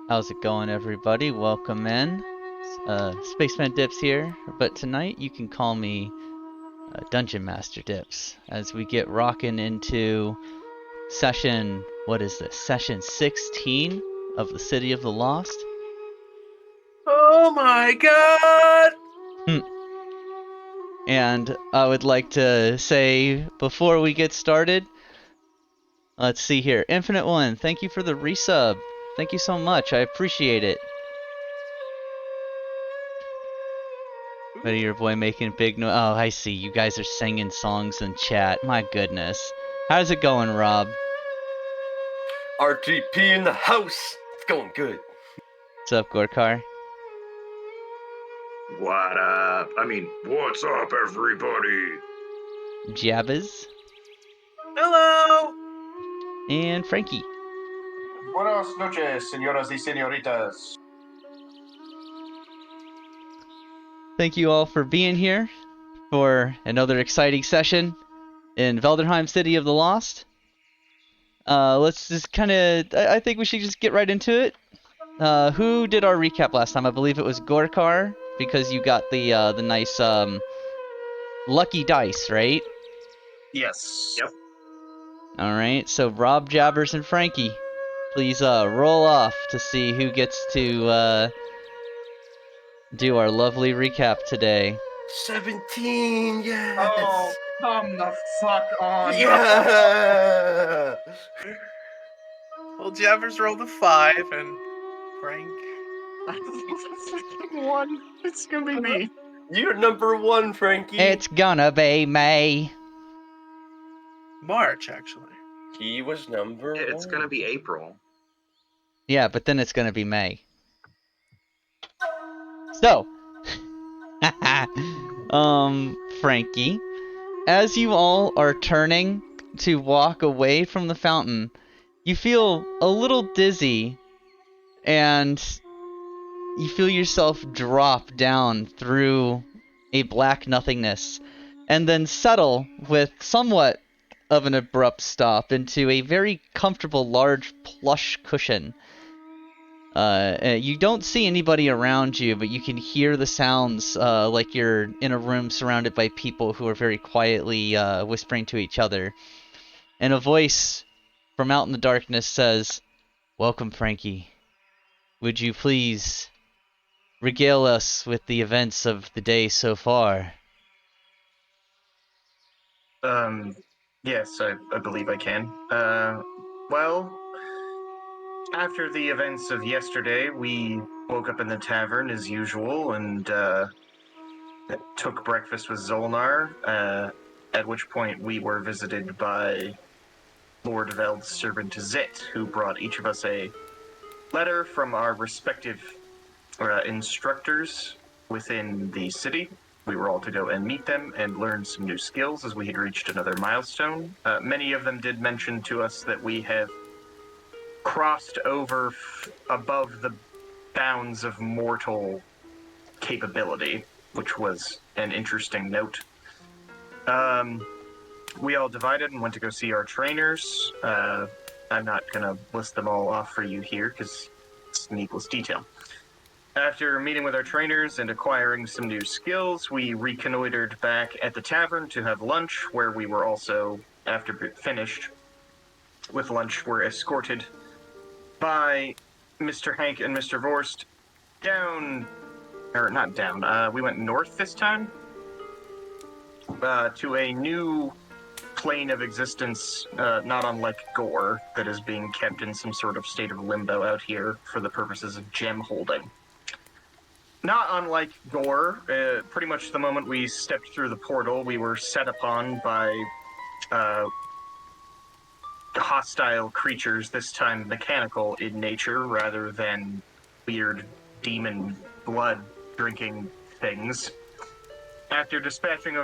How's it going, everybody? Welcome in. Spaceman Dips here, but tonight you can call me Dungeon Master Dips as we get rocking into session, what is this? Session 16 of the City of the Lost. Oh my god! And I would like to say, before we get started, let's see here. Infinite One, thank you for the resub. Thank you so much. I appreciate it. But your boy making big noise. Oh, I see. You guys are singing songs in chat. My goodness. How's it going, Rob? RGP in the house! It's going good. What's up, Gorkar? What up? What's up, everybody? Jabbaz? Hello! And Frankie. Buenas noches, señoras y señoritas. Thank you all for being here for another exciting session in Veldheim City of the Lost. Let's just I think we should just get right into it. Who did our recap last time? I believe it was Gorkar, because you got the nice lucky dice, right? Yes. Yep. Alright, so Rob, Jabbers, and Frankie, please roll off to see who gets to do our lovely recap today. 17, yes! Oh, come the fuck on. Yeah! Well, Jabbers rolled a 5, and Frank. One. It's gonna be me. You're number 1, Frankie. It's gonna be May. March, actually. He was number 1. It's gonna be April. Yeah, but then it's gonna be May. So, Frankie, as you all are turning to walk away from the fountain, you feel a little dizzy, and you feel yourself drop down through a black nothingness, and then settle with somewhat of an abrupt stop into a very comfortable large plush cushion. You don't see anybody around you, but you can hear the sounds like you're in a room surrounded by people who are very quietly whispering to each other. And a voice from out in the darkness says, "Welcome, Frankie. Would you please regale us with the events of the day so far?" Yes, I believe I can. Well, after the events of yesterday, we woke up in the tavern as usual and, took breakfast with Zolnar, at which point we were visited by Lord Veld's servant Zit, who brought each of us a letter from our respective instructors within the city. We were all to go and meet them and learn some new skills as we had reached another milestone. Many of them did mention to us that we have crossed over above the bounds of mortal capability, which was an interesting note. We all divided and went to go see our trainers. I'm not going to list them all off for you here because it's needless detail. After meeting with our trainers and acquiring some new skills, we reconnoitered back at the tavern to have lunch, where we were also, after finished with lunch, were escorted by Mr. Hank and Mr. Vorst we went north this time, to a new plane of existence, not unlike Gore, that is being kept in some sort of state of limbo out here for the purposes of gem holding. Not unlike Gore, pretty much the moment we stepped through the portal, we were set upon by hostile creatures, this time mechanical in nature rather than weird demon blood-drinking things. After dispatching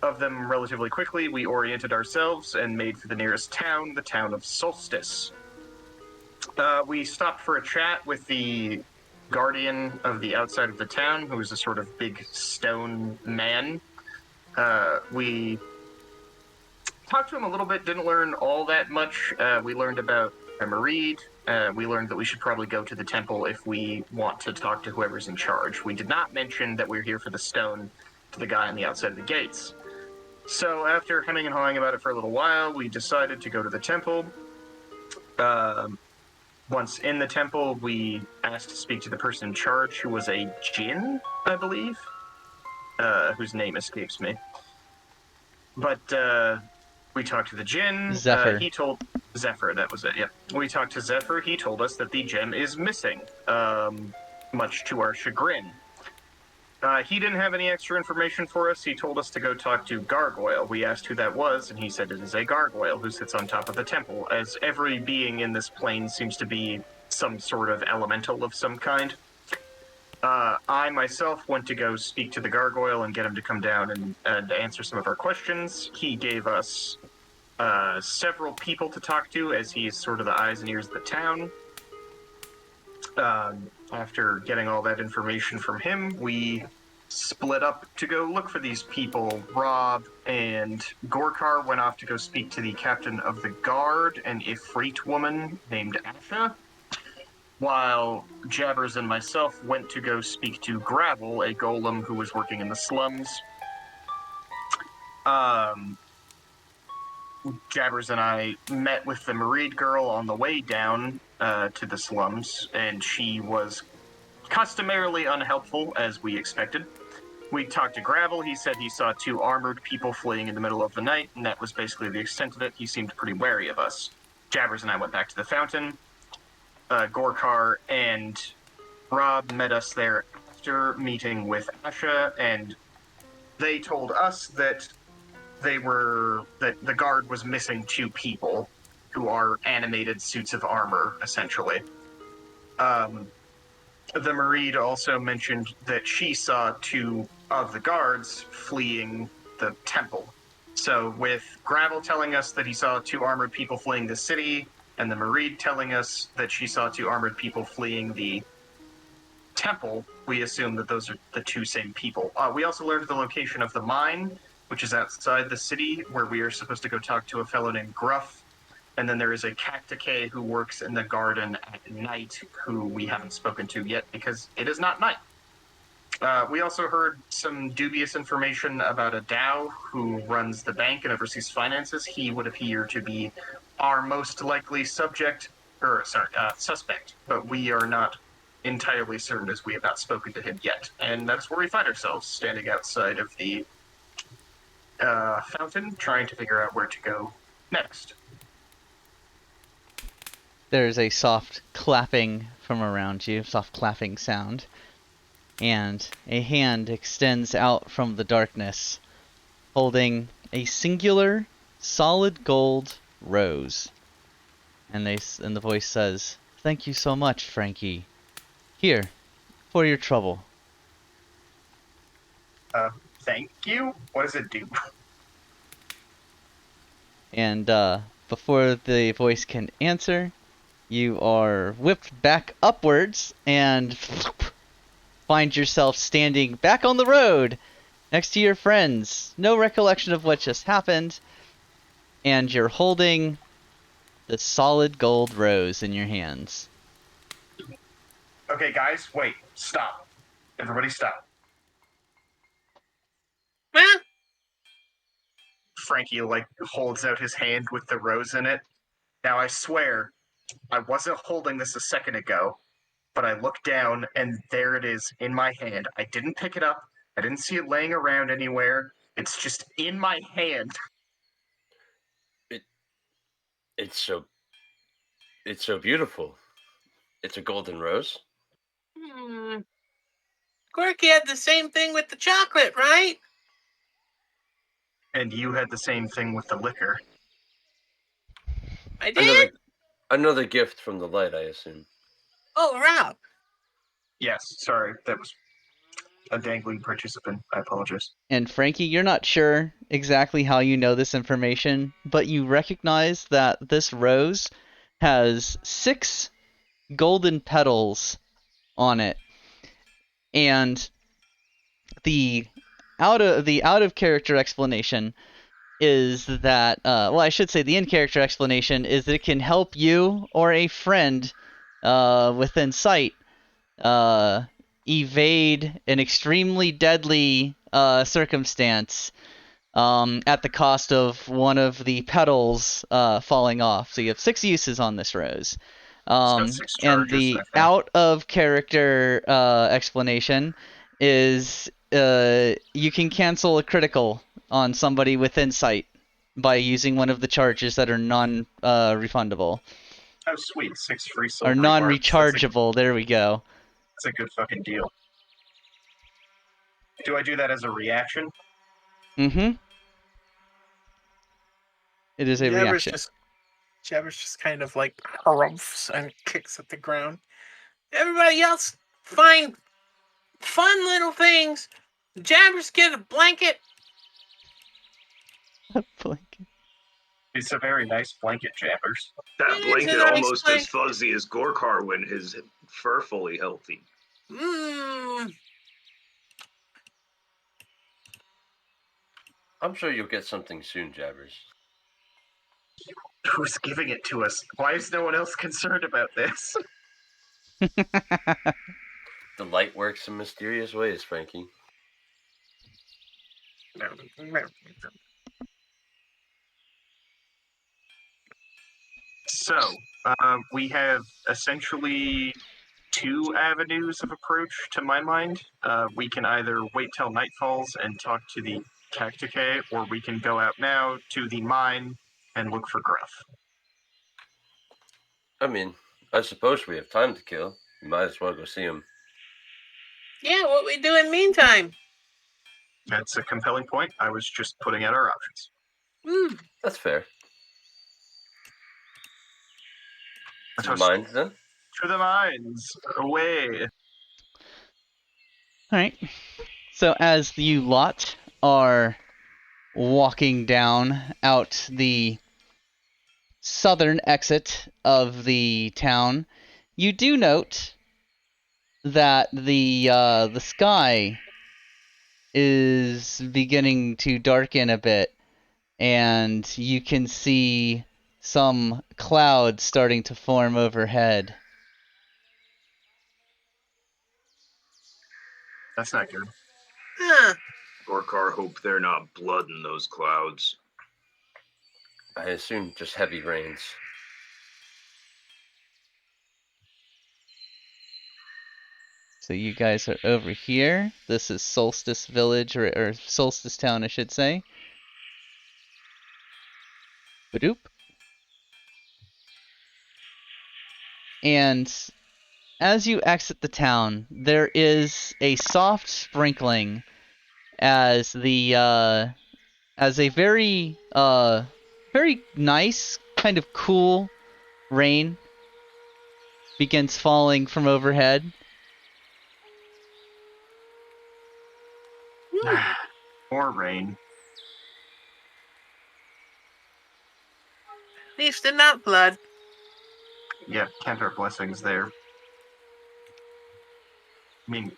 of them relatively quickly, we oriented ourselves and made for the nearest town, the town of Solstice. We stopped for a chat with the guardian of the outside of the town, who is a sort of big stone man. We talked to him a little bit, didn't learn all that much. We learned about Mareed, we learned that we should probably go to the temple if we want to talk to whoever's in charge. We did not mention that we're here for the stone to the guy on the outside of the gates. So after hemming and hawing about it for a little while, we decided to go to the temple. Once in the temple, we asked to speak to the person in charge, who was a djinn, I believe, whose name escapes me. But we talked to the djinn. Zephyr. He told Zephyr, that was it. Yep. We talked to Zephyr. He told us that the gem is missing, much to our chagrin. He didn't have any extra information for us. He told us to go talk to Gargoyle. We asked who that was, and he said it is a gargoyle who sits on top of the temple, as every being in this plane seems to be some sort of elemental of some kind. I myself went to go speak to the gargoyle and get him to come down and answer some of our questions. He gave us several people to talk to, as he is sort of the eyes and ears of the town. After getting all that information from him, we split up to go look for these people. Rob and Gorkar went off to go speak to the captain of the guard, an Ifrit woman named Asha, while Jabbers and myself went to go speak to Gravel, a golem who was working in the slums. Jabbers and I met with the Mareed girl on the way down to the slums, and she was customarily unhelpful, as we expected. We talked to Gravel. He said he saw 2 armored people fleeing in the middle of the night, and that was basically the extent of it. He seemed pretty wary of us. Jabbers and I went back to the fountain. Gorkar and Rob met us there after meeting with Asha, and they told us that that the guard was missing 2 people who are animated suits of armor, essentially. The Mareed also mentioned that she saw 2 of the guards fleeing the temple. So with Gravel telling us that he saw 2 armored people fleeing the city, and the Mareed telling us that she saw 2 armored people fleeing the temple, we assume that those are the 2 same people. We also learned the location of the mine, which is outside the city, where we are supposed to go talk to a fellow named Gruff. And then there is a Cacticay who works in the garden at night, who we haven't spoken to yet because it is not night. We also heard some dubious information about a Dow who runs the bank and oversees finances. He would appear to be our most likely suspect, but we are not entirely certain, as we have not spoken to him yet. And that's where we find ourselves, standing outside of the fountain, trying to figure out where to go next. There's a soft clapping from around you, soft clapping sound, and a hand extends out from the darkness, holding a singular, solid gold rose. And the voice says, "Thank you so much, Frankie. Here, for your trouble." Thank you? What does it do? And before the voice can answer, you are whipped back upwards and find yourself standing back on the road next to your friends. No recollection of what just happened, and you're holding the solid gold rose in your hands. Okay, guys, wait. Stop. Everybody stop. Huh? Frankie, holds out his hand with the rose in it. Now, I swear, I wasn't holding this a second ago, but I looked down, and there it is in my hand. I didn't pick it up. I didn't see it laying around anywhere. It's just in my hand. It's so beautiful. It's a golden rose. Quirky had the same thing with the chocolate, right? And you had the same thing with the liquor. I did? Another gift from the light, I assume. Oh, Rob. Yes, sorry. That was a dangling participant. I apologize. And Frankie, you're not sure exactly how you know this information, but you recognize that this rose has 6 golden petals on it. And the out of character explanation is that, well, I should say the in-character explanation is that it can help you or a friend within sight evade an extremely deadly circumstance at the cost of one of the petals falling off. So you have 6 uses on this rose. got 6 And charges, the okay. out of character explanation is you can cancel a critical on somebody within sight by using one of the charges that are non-refundable. Oh, sweet. 6 free Or silver marks. non-rechargeable, there we go. That's a good fucking deal. Do I do that as a reaction? Mm-hmm. It is a reaction. Jabber's just kind of like harumphs and kicks at the ground. Everybody else, find fun little things. Jabber's get a blanket. It's a very nice blanket, Jabbers. That It is a blanket nice almost as blanket. fuzzy as Gorkar when his fur fully healthy. Mmm. I'm sure you'll get something soon, Jabbers. Who's giving it to us? Why is no one else concerned about this? The light works in mysterious ways, Frankie. So, we have essentially 2 avenues of approach, to my mind. We can either wait till night falls and talk to the Tacticae, or we can go out now to the mine and look for Gruff. I mean, I suppose we have time to kill. We might as well go see him. Yeah, what we do in meantime? That's a compelling point. I was just putting out our options. That's fair. To the Toast. mines, then? To the mines! Away! Alright. So as you lot are walking down out the southern exit of the town, you do note that the sky is beginning to darken a bit, and you can see some clouds starting to form overhead. That's not good. Huh. Gorkar hope they're not blood in those clouds. I assume just heavy rains. So you guys are over here. This is Solstice Village, or Solstice Town, I should say. Badoop. And as you exit the town, there is a soft sprinkling as a very very nice, kind of cool rain begins falling from overhead. More rain. At least they're not blood. Yeah, count our blessings there. I mean,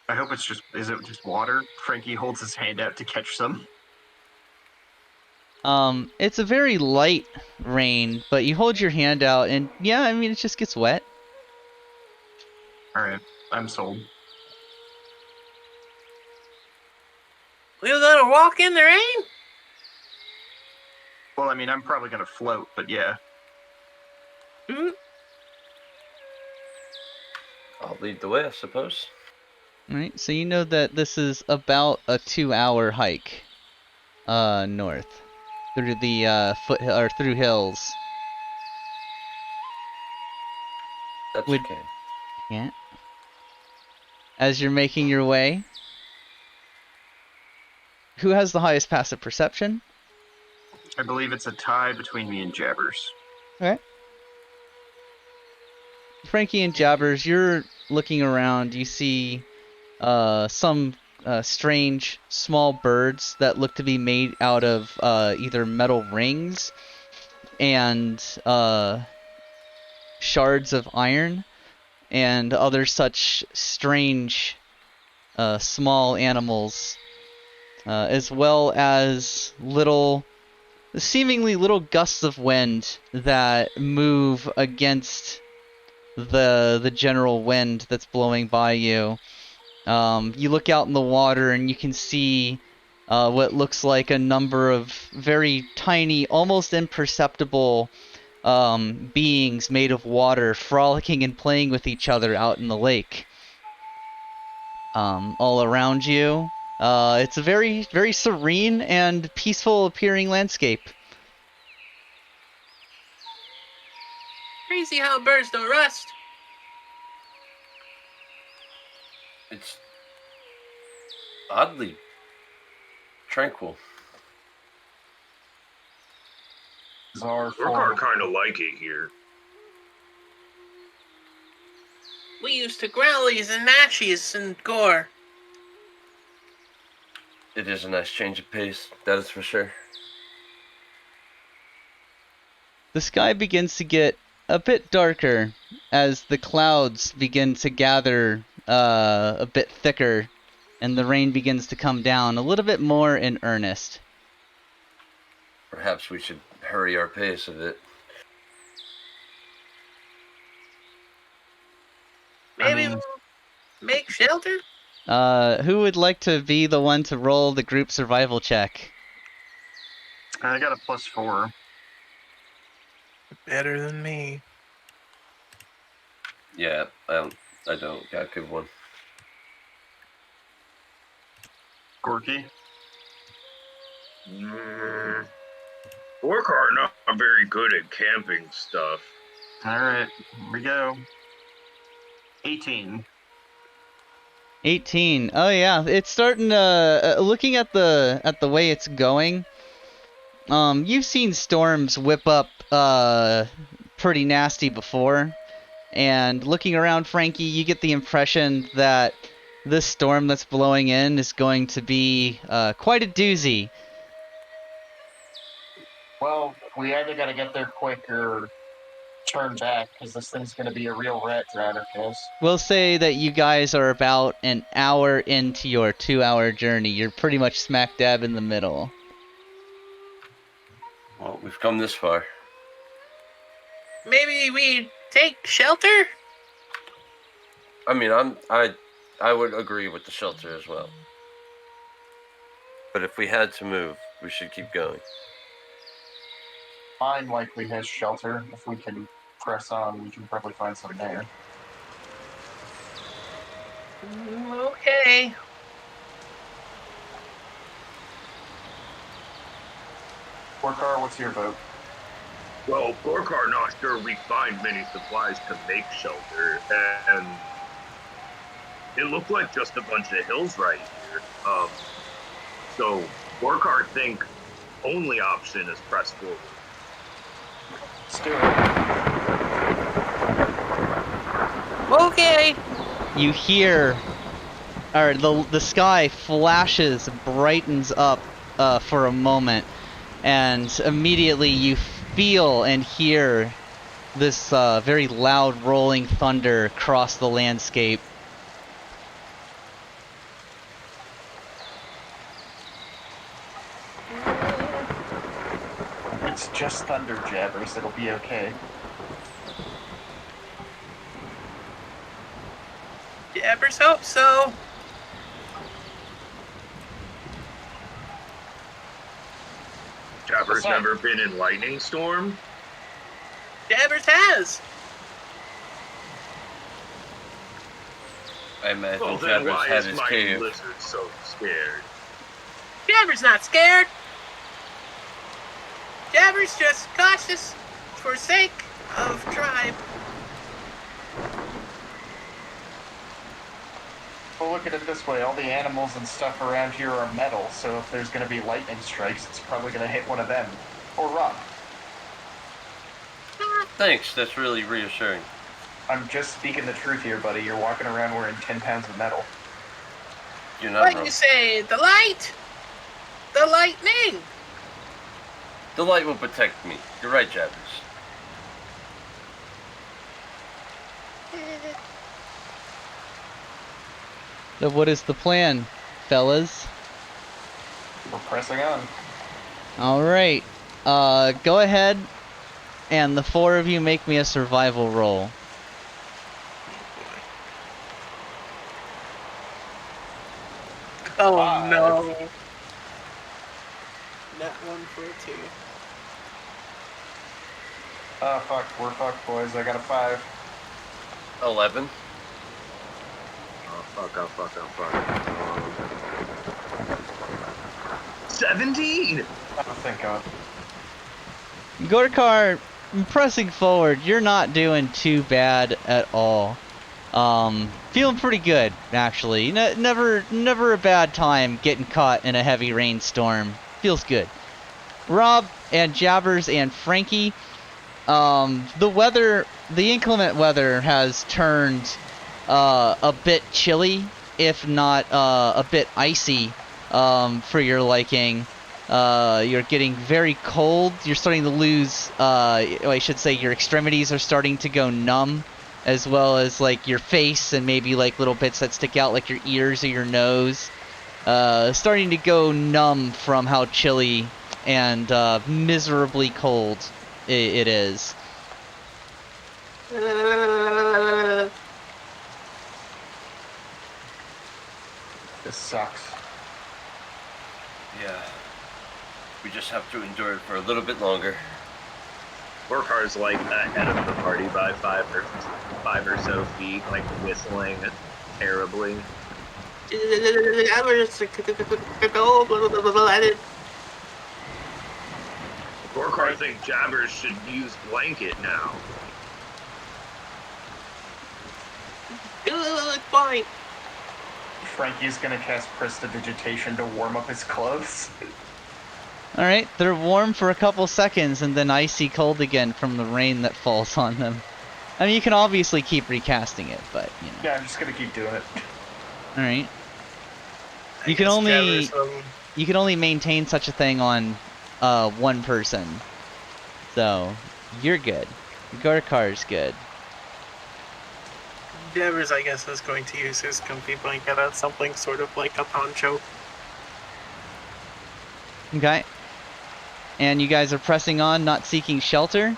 I hope it's just... Is it just water? Frankie holds his hand out to catch some. It's a very light rain, but you hold your hand out, and yeah, I mean, it just gets wet. Alright, I'm sold. We're gonna walk in the rain? Well, I mean, I'm probably gonna float, but yeah. I'll lead the way, I suppose. Alright, so you know that this is about a 2-hour hike north through the through hills. That's Would- okay. Yeah. As you're making your way, who has the highest passive perception? I believe it's a tie between me and Jabbers. Okay. Frankie and Jabbers, you're looking around. You see some strange small birds that look to be made out of either metal rings and shards of iron and other such strange small animals, as well as little seemingly little gusts of wind that move against the general wind that's blowing by you. You look out in the water and you can see what looks like a number of very tiny, almost imperceptible beings made of water frolicking and playing with each other out in the lake. All around you, it's a very, very serene and peaceful appearing landscape. Crazy how birds don't rust. It's oddly tranquil. Bizarre Burkhardt form. kind of like it here. We used to growlies and mashies and gore. It is a nice change of pace, that is for sure. The sky begins to get a bit darker as the clouds begin to gather a bit thicker and the rain begins to come down a little bit more in earnest. Perhaps we should hurry our pace a bit. Maybe we'll make shelter? Who would like to be the one to roll the group survival check? I got a +4. Better than me. Yeah, I don't got a good one. Gorky? Burkhardt not very good at camping stuff. Alright, here we go. 18. 18. Oh yeah, it's starting to looking at the way it's going. You've seen storms whip up pretty nasty before, and looking around, Frankie, you get the impression that this storm that's blowing in is going to be quite a doozy. Well, we either gotta get there quick or turn back, because this thing's gonna be a real rat driver for us. We'll say that you guys are about an hour into your 2-hour journey. You're pretty much smack dab in the middle. Well, we've come this far. Maybe we take shelter? I mean, I would agree with the shelter as well. But if we had to move, we should keep going. Mine likely has shelter. If we can press on, we can probably find some there. Okay. Porcar, what's your vote? Well, Burkhardt not sure we find many supplies to make shelter, and it looked like just a bunch of hills right here. So Burkhardt think only option is press forward. Let's do it. Okay. You hear, or the sky flashes, brightens up for a moment, and immediately you feel and hear this very loud rolling thunder cross the landscape. It's just thunder jabbers, it'll be okay. Jabbers hope so. Jabber's never been in lightning storm. Jabbers has. I imagine Well, then Jabbers why had is his my cave. lizard so scared? Jabber's not scared. Jabber's just cautious for sake of tribe. Well, look at it this way, all the animals and stuff around here are metal, so if there's gonna be lightning strikes, it's probably gonna hit one of them. Or rock. Thanks, that's really reassuring. I'm just speaking the truth here, buddy. You're walking around wearing 10 pounds of metal. You're not What wrong. you say? The light? The lightning? The light will protect me. You're right, Jabbers. So what is the plan, fellas? We're pressing on. All right. Go ahead, and the 4 of you make me a survival roll. Oh 5. no. That one for a 2. Fuck, we're fucked, boys. I got a 5. 11. Oh, fuck. 17! Oh, thank God. Gorkar, pressing forward, you're not doing too bad at all. Feeling pretty good, actually. Never a bad time getting caught in a heavy rainstorm. Feels good. Rob and Jabbers and Frankie, the inclement weather has turned a bit chilly, if not a bit icy, for your liking. You're getting very cold. You're starting to lose, I should say your extremities are starting to go numb, as well as like your face and maybe like little bits that stick out like your ears or your nose. Starting to go numb from how chilly and miserably cold it is. This sucks. Yeah. We just have to endure it for a little bit longer. Gorkar's like ahead of the party by 5 or so feet, like whistling terribly. Gorkar thinks Jabbers should use blanket now. Fine. Frankie's gonna cast Prestidigitation to warm up his clothes. Alright, they're warm for a couple seconds and then icy cold again from the rain that falls on them. I mean, you can obviously keep recasting it, but, you know. Yeah, I'm just gonna keep doing it. Alright. I You can guess only Jabbers, you can only maintain such a thing on one person. So, you're good. Gorkar's good. Jabbers, I guess, is going to use his comfy blanket as something sort of like a poncho. Okay. And you guys are pressing on, not seeking shelter?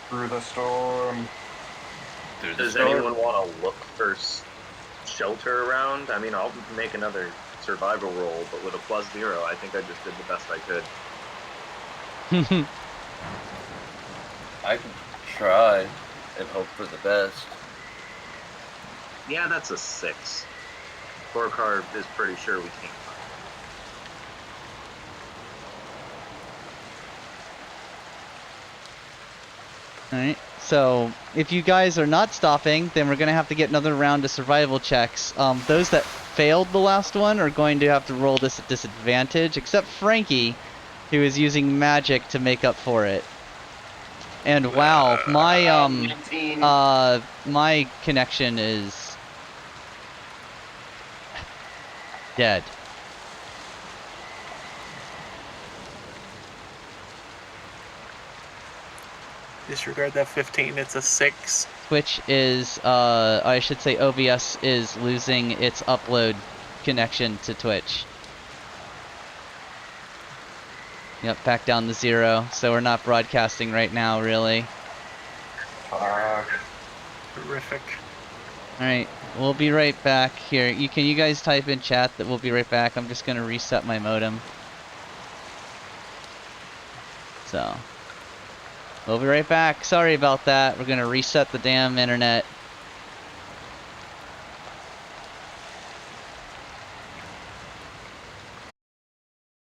Through the storm. Through the Does storm. anyone want to look for shelter around? I mean, I'll make another survival roll, but with a +0, I think I just did the best I could. I can try and hope for the best. Yeah, that's a 6. Gorkar is pretty sure we can't. Alright, so if you guys are not stopping, then we're going to have to get another round of survival checks. Those that failed the last one are going to have to roll this at disadvantage, except Frankie, who is using magic to make up for it. And wow, my 19. my connection is dead. Disregard that 15, it's a 6. Twitch is, I should say OBS is losing its upload connection to Twitch. Yep, back down to 0, so we're not broadcasting right now, really. Fuck. Terrific. Alright, we'll be right back here. Can you guys type in chat that we'll be right back? I'm just gonna reset my modem. So, we'll be right back. Sorry about that. We're gonna reset the damn internet.